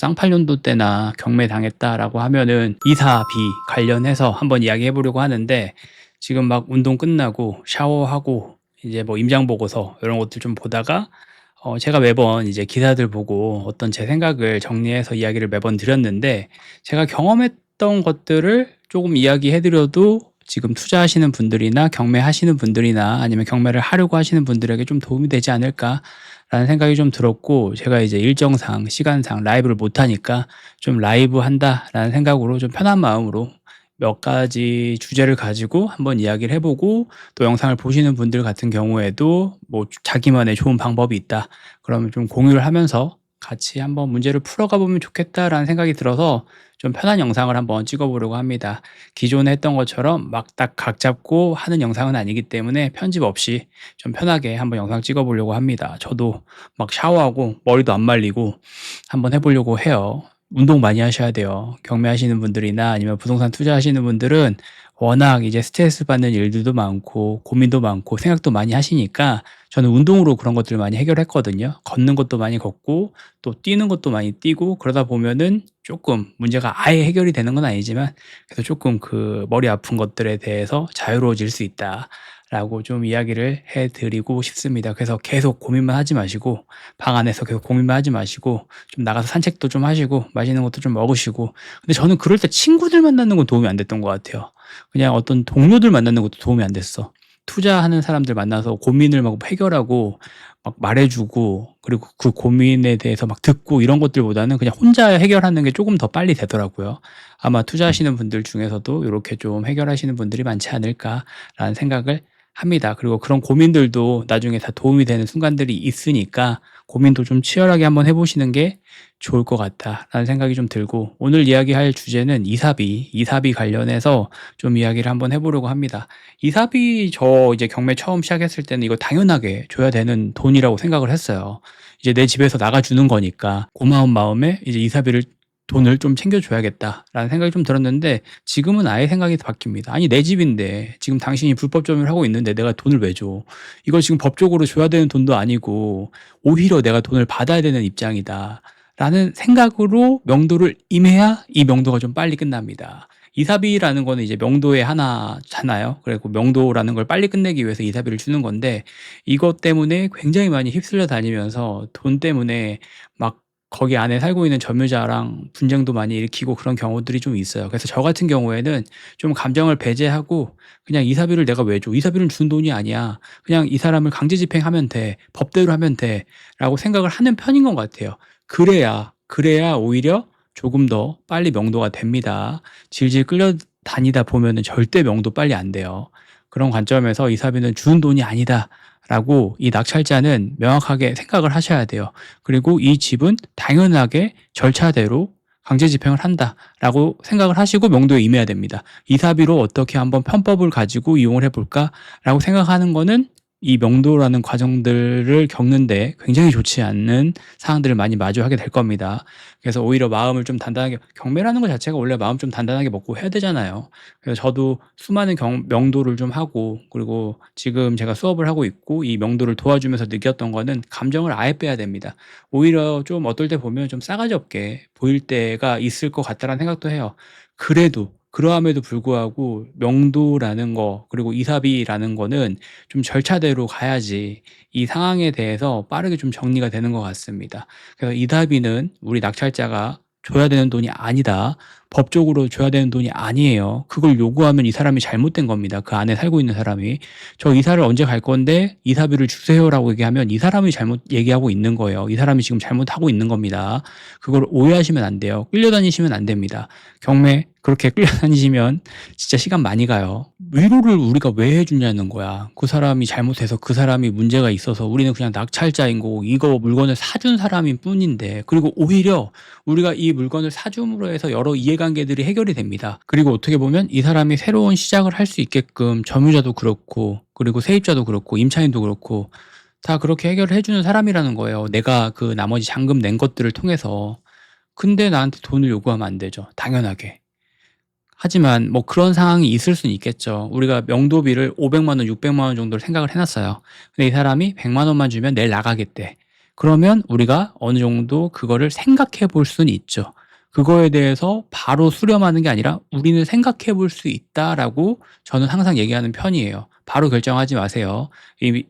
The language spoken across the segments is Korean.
쌍팔년도 때나 경매당했다라고 하면은 이사비 관련해서 한번 이야기해 보려고 하는데, 지금 막 운동 끝나고 샤워하고 이제 뭐 임장 보고서 이런 것들 좀 보다가 제가 매번 이제 기사들 보고 어떤 제 생각을 정리해서 이야기를 매번 드렸는데, 제가 경험했던 것들을 조금 이야기해 드려도 지금 투자하시는 분들이나 경매하시는 분들이나 아니면 경매를 하려고 하시는 분들에게 좀 도움이 되지 않을까라는 생각이 좀 들었고, 제가 이제 일정상 시간상 라이브를 못 하니까 좀 라이브 한다라는 생각으로 좀 편한 마음으로 몇 가지 주제를 가지고 한번 이야기를 해보고, 또 영상을 보시는 분들 같은 경우에도 뭐 자기만의 좋은 방법이 있다 그러면 좀 공유를 하면서 같이 한번 문제를 풀어가 보면 좋겠다라는 생각이 들어서 좀 편한 영상을 한번 찍어 보려고 합니다. 기존에 했던 것처럼 막 딱 각 잡고 하는 영상은 아니기 때문에 편집 없이 좀 편하게 한번 영상 찍어 보려고 합니다. 저도 막 샤워하고 머리도 안 말리고 한번 해보려고 해요. 운동 많이 하셔야 돼요. 경매하시는 분들이나 아니면 부동산 투자하시는 분들은 워낙 이제 스트레스 받는 일들도 많고 고민도 많고 생각도 많이 하시니까, 저는 운동으로 그런 것들을 많이 해결했거든요. 걷는 것도 많이 걷고 또 뛰는 것도 많이 뛰고, 그러다 보면은 조금 문제가 아예 해결이 되는 건 아니지만 그래서 조금 그 머리 아픈 것들에 대해서 자유로워질 수 있다라고 좀 이야기를 해 드리고 싶습니다. 그래서 계속 고민만 하지 마시고, 방 안에서 계속 고민만 하지 마시고 좀 나가서 산책도 좀 하시고 맛있는 것도 좀 먹으시고. 근데 저는 그럴 때 친구들 만나는 건 도움이 안 됐던 것 같아요. 그냥 어떤 동료들 만나는 것도 도움이 안 됐어. 투자하는 사람들 만나서 고민을 막 해결하고 막 말해 주고, 그리고 그 고민에 대해서 막 듣고 이런 것들보다는 그냥 혼자 해결하는 게 조금 더 빨리 되더라고요. 아마 투자하시는 분들 중에서도 요렇게 좀 해결하시는 분들이 많지 않을까라는 생각을 합니다. 그리고 그런 고민들도 나중에 다 도움이 되는 순간들이 있으니까 고민도 좀 치열하게 한번 해 보시는 게 좋을 것 같다라는 생각이 좀 들고, 오늘 이야기할 주제는 이사비 관련해서 좀 이야기를 한번 해 보려고 합니다. 이사비, 저 이제 경매 처음 시작했을 때는 이거 당연하게 줘야 되는 돈이라고 생각을 했어요. 이제 내 집에서 나가 주는 거니까 고마운 마음에 이제 이사비를 돈을 좀 챙겨 줘야겠다라는 생각이 좀 들었는데, 지금은 아예 생각이 바뀝니다. 아니, 내 집인데 지금 당신이 불법 점유를 하고 있는데 내가 돈을 왜 줘? 이거 지금 법적으로 줘야 되는 돈도 아니고 오히려 내가 돈을 받아야 되는 입장이다 라는 생각으로 명도를 임해야 이 명도가 좀 빨리 끝납니다. 이사비라는 거는 이제 명도의 하나잖아요. 그리고 명도라는 걸 빨리 끝내기 위해서 이사비를 주는 건데, 이것 때문에 굉장히 많이 휩쓸려 다니면서 돈 때문에 막 거기 안에 살고 있는 점유자랑 분쟁도 많이 일으키고 그런 경우들이 좀 있어요. 그래서 저 같은 경우에는 좀 감정을 배제하고, 그냥 이사비를 내가 왜 줘? 이사비는 준 돈이 아니야. 그냥 이 사람을 강제 집행하면 돼. 법대로 하면 돼. 라고 생각을 하는 편인 것 같아요. 그래야 오히려 조금 더 빨리 명도가 됩니다. 질질 끌려다니다 보면은 절대 명도 빨리 안 돼요. 그런 관점에서 이사비는 준 돈이 아니다라고 이 낙찰자는 명확하게 생각을 하셔야 돼요. 그리고 이 집은 당연하게 절차대로 강제 집행을 한다라고 생각을 하시고 명도에 임해야 됩니다. 이사비로 어떻게 한번 편법을 가지고 이용을 해볼까라고 생각하는 거는 이 명도라는 과정들을 겪는데 굉장히 좋지 않는 상황들을 많이 마주하게 될 겁니다. 그래서 오히려 마음을 좀 단단하게, 경매라는 것 자체가 원래 마음 좀 단단하게 먹고 해야 되잖아요. 그래서 저도 수많은 명도를 좀 하고, 그리고 지금 제가 수업을 하고 있고 이 명도를 도와주면서 느꼈던 거는 감정을 아예 빼야 됩니다. 오히려 좀 어떨 때 보면 좀 싸가지 없게 보일 때가 있을 것 같다라는 생각도 해요. 그래도 그러함에도 불구하고 명도라는 거, 그리고 이사비라는 거는 좀 절차대로 가야지 이 상황에 대해서 빠르게 좀 정리가 되는 것 같습니다. 그래서 이사비는 우리 낙찰자가 줘야 되는 돈이 아니다. 법적으로 줘야 되는 돈이 아니에요. 그걸 요구하면 이 사람이 잘못된 겁니다. 그 안에 살고 있는 사람이. 저 이사를 언제 갈 건데 이사비를 주세요라고 얘기하면 이 사람이 잘못 얘기하고 있는 거예요. 이 사람이 지금 잘못하고 있는 겁니다. 그걸 오해하시면 안 돼요. 끌려다니시면 안 됩니다. 경매 그렇게 끌려다니시면 진짜 시간 많이 가요. 위로를 우리가 왜 해주냐는 거야. 그 사람이 잘못해서 그 사람이 문제가 있어서 우리는 그냥 낙찰자인 거고 이거 물건을 사준 사람인 뿐인데, 그리고 오히려 우리가 이 물건을 사줌으로 해서 여러 이해관계들이 해결이 됩니다. 그리고 어떻게 보면 이 사람이 새로운 시작을 할 수 있게끔 점유자도 그렇고, 그리고 세입자도 그렇고, 임차인도 그렇고 다 그렇게 해결을 해주는 사람이라는 거예요. 내가 그 나머지 잔금 낸 것들을 통해서. 근데 나한테 돈을 요구하면 안 되죠. 당연하게. 하지만 뭐 그런 상황이 있을 수는 있겠죠. 우리가 명도비를 500만 원, 600만 원 정도를 생각을 해놨어요. 근데 이 사람이 100만 원만 주면 내일 나가겠대. 그러면 우리가 어느 정도 그거를 생각해 볼 수는 있죠. 그거에 대해서 바로 수렴하는 게 아니라 우리는 생각해 볼 수 있다라고 저는 항상 얘기하는 편이에요. 바로 결정하지 마세요. 이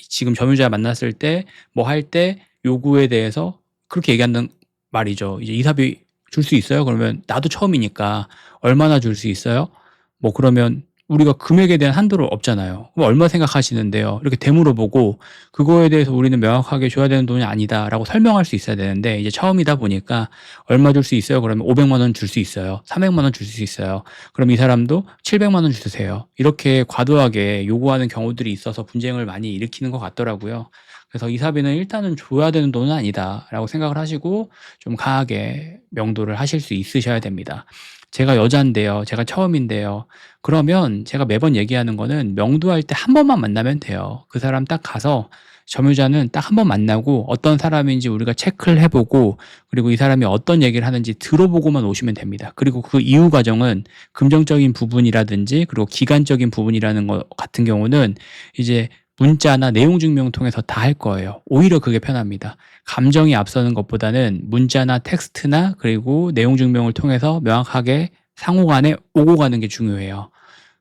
지금 점유자 만났을 때 뭐 할 때 요구에 대해서 그렇게 얘기한다는 말이죠. 이제 "이사비 줄 수 있어요?" 그러면 나도 처음이니까 "얼마나 줄 수 있어요?" 뭐 그러면 우리가 금액에 대한 한도는 없잖아요. "그럼 얼마 생각하시는데요?" 이렇게 되물어보고 그거에 대해서 우리는 명확하게 "줘야 되는 돈이 아니다."라고 설명할 수 있어야 되는데 이제 처음이다 보니까 "얼마 줄 수 있어요?" 그러면 500만 원 줄 수 있어요. 300만 원 줄 수 있어요. 그럼 이 사람도 700만 원 주세요. 이렇게 과도하게 요구하는 경우들이 있어서 분쟁을 많이 일으키는 것 같더라고요. 그래서 '이사비는 일단은 줘야 되는 돈은 아니다.'라고 생각을 하시고 좀 강하게 명도를 하실 수 있으셔야 됩니다. 제가 여잔데요. 제가 처음인데요. 그러면 제가 매번 얘기하는 거는 명도할 때 한 번만 만나면 돼요. 그 사람 딱 가서 점유자는 딱 한 번 만나고 어떤 사람인지 우리가 체크를 해 보고 그리고 이 사람이 어떤 얘기를 하는지 들어보고만 오시면 됩니다. 그리고 그 이후 과정은 금전적인 부분이라든지 그리고 기간적인 부분이라는 것 같은 경우는 이제 문자나 내용 증명 통해서 다 할 거예요. 오히려 그게 편합니다. 감정이 앞서는 것보다는 문자나 텍스트나 그리고 내용 증명을 통해서 명확하게 상호 간에 오고 가는 게 중요해요.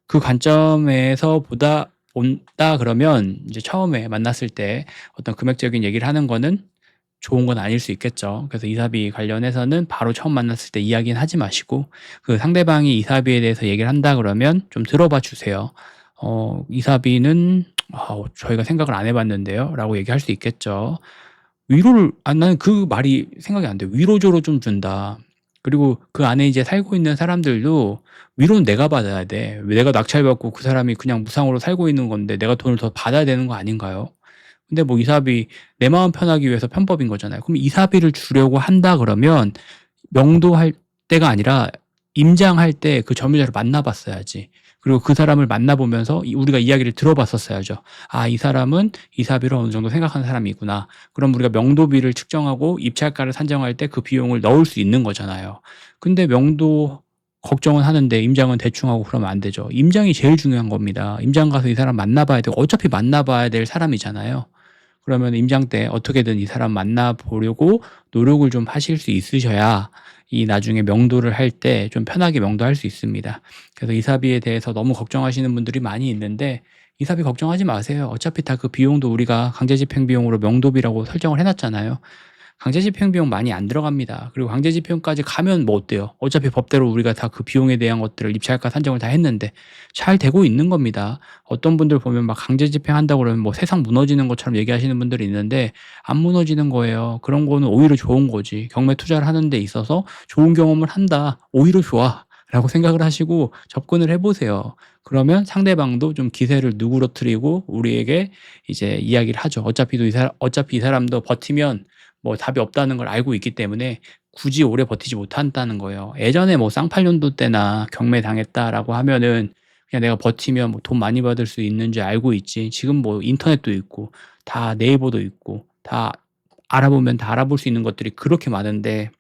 그 관점에서 본다 그러면 이제 처음에 만났을 때 어떤 금액적인 얘기를 하는 거는 좋은 건 아닐 수 있겠죠. 그래서 이사비 관련해서는 바로 처음 만났을 때 이야기는 하지 마시고 그 상대방이 이사비에 대해서 얘기를 한다 그러면 좀 들어봐 주세요. "이사비는 저희가 생각을 안 해 봤는데요." 라고 얘기할 수 있겠죠. 위로를 나는 그 말이 생각이 안 돼요. "위로조로 좀 준다." 그리고 그 안에 이제 살고 있는 사람들도 위로는 내가 받아야 돼. 왜 내가 낙찰받고 그 사람이 그냥 무상으로 살고 있는 건데 내가 돈을 더 받아야 되는 거 아닌가요? 근데 뭐 이사비 내 마음 편하기 위해서 편법인 거잖아요. 그럼 이사비를 주려고 한다 그러면 명도할 때가 아니라 임장할 때 그 점유자를 만나 봤어야지. 그리고 그 사람을 만나 보면서 우리가 이야기를 들어 봤었어야죠. '아 이 사람은 이사비를 어느 정도 생각하는 사람이구나.' 그럼 우리가 명도비를 측정하고 입찰가를 산정할 때 그 비용을 넣을 수 있는 거잖아요. 근데 명도 걱정은 하는데 임장은 대충 하고 그러면 안 되죠. 임장이 제일 중요한 겁니다. 임장 가서 이 사람 만나 봐야 되고 어차피 만나 봐야 될 사람이잖아요. 그러면 임장 때 어떻게든 이 사람 만나 보려고 노력을 좀 하실 수 있으셔야 이 나중에 명도를 할 때 좀 편하게 명도할 수 있습니다. 그래서 이사비에 대해서 너무 걱정하시는 분들이 많이 있는데 이사비 걱정하지 마세요. 어차피 다 그 비용도 우리가 강제집행 비용으로 명도비라고 설정을 해 놨잖아요. 강제집행 비용 많이 안 들어갑니다. 그리고 강제집행까지 가면 뭐 어때요? 어차피 법대로 우리가 다 그 비용에 대한 것들을 입찰가 산정을 다 했는데 잘 되고 있는 겁니다. 어떤 분들 보면 막 강제집행한다고 그러면 뭐 세상 무너지는 것처럼 얘기하시는 분들이 있는데 안 무너지는 거예요. 그런 거는 오히려 좋은 거지. 경매 투자를 하는 데 있어서 좋은 경험을 한다. 오히려 좋아. 라고 생각을 하시고 접근을 해 보세요. 그러면 상대방도 좀 기세를 누그러뜨리고 우리에게 이제 이야기를 하죠. 어차피 이 사람도 버티면 뭐 답이 없다는 걸 알고 있기 때문에 굳이 오래 버티지 못한다는 거예요. 예전에 뭐 쌍팔년도 때나 경매 당했다라고 하면은 그냥 내가 버티면 뭐 돈 많이 받을 수 있는 줄 알고 있지. 지금 뭐 인터넷도 있고 다 네이버도 있고 다 알아보면 다 알아볼 수 있는 것들이 그렇게 많은데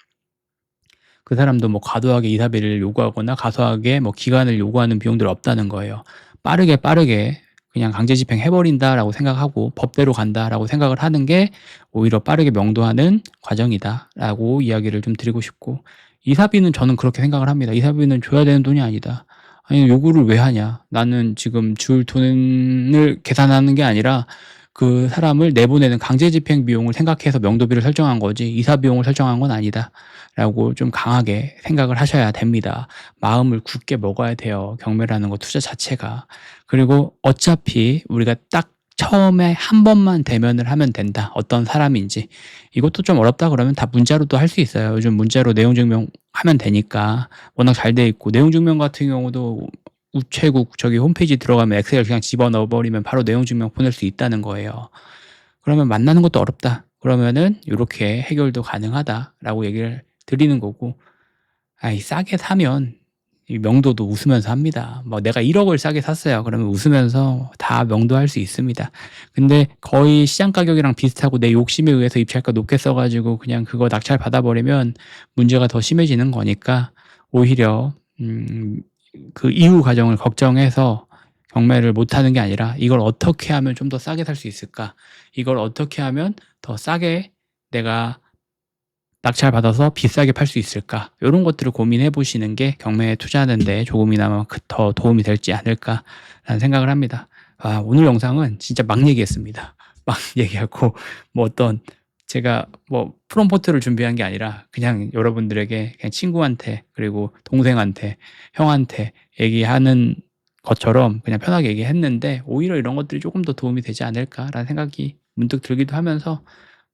그 사람도 뭐 과도하게 이사비를 요구하거나 과도하게 뭐 기간을 요구하는 비용들이 없다는 거예요. 빠르게 그냥 강제 집행해 버린다라고 생각하고 '법대로 간다.'라고 생각을 하는 게 오히려 빠르게 명도하는 과정이다라고 이야기를 좀 드리고 싶고 이사비는 저는 그렇게 생각을 합니다. '이사비는 줘야 되는 돈이 아니다.' 아니 요구를 왜 하냐. 나는 지금 줄 돈을 계산하는 게 아니라 그 사람을 내보내는 강제 집행 비용을 생각해서 명도비를 설정한 거지 '이사 비용을 설정한 건 아니다.'라고 좀 강하게 생각을 하셔야 됩니다. 마음을 굳게 먹어야 돼요, 경매라는 거 투자 자체가. 그리고 어차피 우리가 딱 처음에 한 번만 대면을 하면 된다, 어떤 사람인지. 이것도 좀 어렵다 그러면 다 문자로도 할 수 있어요. 요즘 문자로 내용 증명하면 되니까 워낙 잘 돼 있고 내용 증명 같은 경우도 우체국 저기 홈페이지 들어가면 엑셀 그냥 집어넣어 버리면 바로 내용 증명 보낼 수 있다는 거예요. 그러면 만나는 것도 어렵다. 그러면은 요렇게 해결도 가능하다라고 얘기를 드리는 거고 아이 싸게 사면 이 명도도 웃으면서 합니다. 뭐 내가 1억을 싸게 샀어요. 그러면 웃으면서 다 명도할 수 있습니다. 근데 거의 시장 가격이랑 비슷하고 내 욕심에 의해서 입찰가 높게 써 가지고 그냥 그거 낙찰 받아 버리면 문제가 더 심해지는 거니까 오히려 그 이후 과정을 걱정해서 경매를 못 하는 게 아니라 '이걸 어떻게 하면 좀 더 싸게 살 수 있을까? 이걸 어떻게 하면 더 싸게 내가 낙찰받아서 비싸게 팔 수 있을까? 요런 것들을 고민해 보시는 게 경매에 투자하는 데 조금이나마 더 도움이 될지 않을까라는 생각을 합니다. 오늘 영상은 진짜 막 얘기했습니다. 막 얘기하고 뭐 어떤 제가 뭐 프롬포트를 준비한 게 아니라 그냥 여러분들에게 그냥 친구한테 그리고 동생한테 형한테 얘기하는 것처럼 그냥 편하게 얘기했는데 오히려 이런 것들이 조금 더 도움이 되지 않을까라는 생각이 문득 들기도 하면서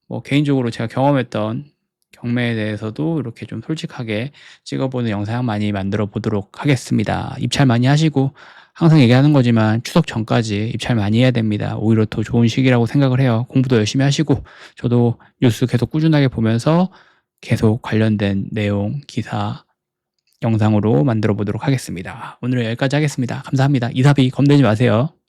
뭐 개인적으로 제가 경험했던 경매에 대해서도 이렇게 좀 솔직하게 찍어보는 영상 많이 만들어 보도록 하겠습니다. 입찰 많이 하시고 항상 얘기하는 거지만 추석 전까지 입찰 많이 해야 됩니다. 오히려 더 좋은 시기라고 생각을 해요. 공부도 열심히 하시고 저도 뉴스 계속 꾸준하게 보면서 계속 관련된 내용, 기사, 영상으로 만들어 보도록 하겠습니다. 오늘은 여기까지 하겠습니다. 감사합니다. 이사비 겁내지 마세요.